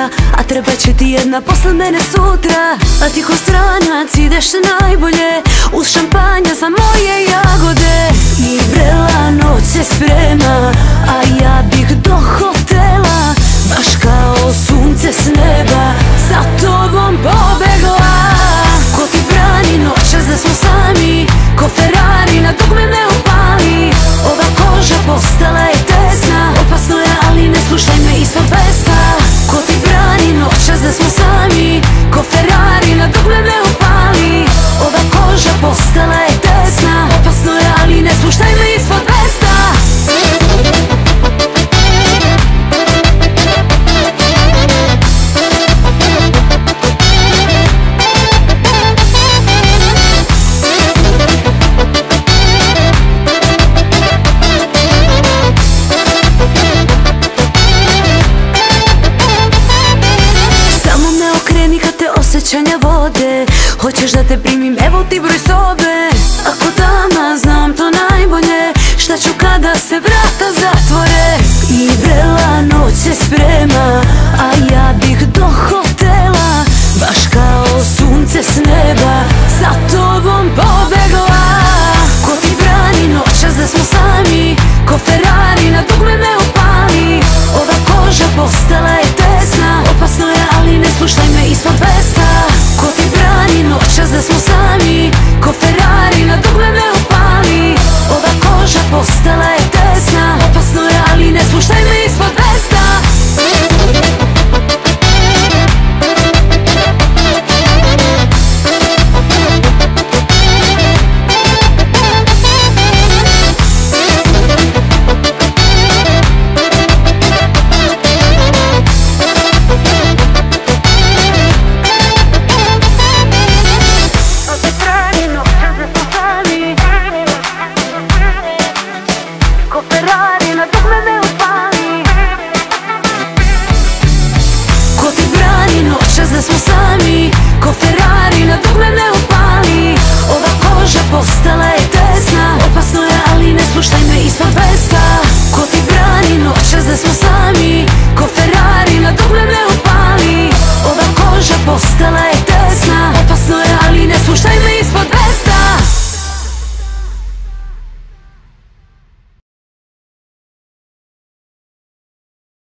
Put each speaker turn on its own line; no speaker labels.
sutra, a treba će ti jedna posle mene sutra. A ti ko stranac ideš najbolje, uz šampanja za moje jagode. I vrela noć se sprema, a ja bih do hotela, baš kao sunce s neba, za tobom pobegla. Ko ti brani noćas da smo sami, ko Ferrari na dugme me upali. Ova koža postala je tesna, opasno je ali ne slušaj me ispod vesta. Ko ti brani noćas da smo sami, ko Ferrari na dugme me upali. Ova koža postala je tesna, opasno je ali ne slušaj me ispod vesta. Osjećanja vode, hoćeš da te primim, evo ti broj sobe. Ako dama znam to najbolje, šta ću kada se vrata zatvore. I vrela noć se sprema, a ja bih do hotela, baš kao sunce s neba, za tobom pobegla. Ko ti brani noćas da smo sami, ko Ferrari na dugme me upali. Ova koža postala je tesna, opasno je ali ne slušaj me ispod vesta. Ko ti brani noćas da smo sami, ko Ferrari na dugme me upali. Ova koža postala je tesna, opasno je ali ne slušaj me ispod vesta. Ferrari na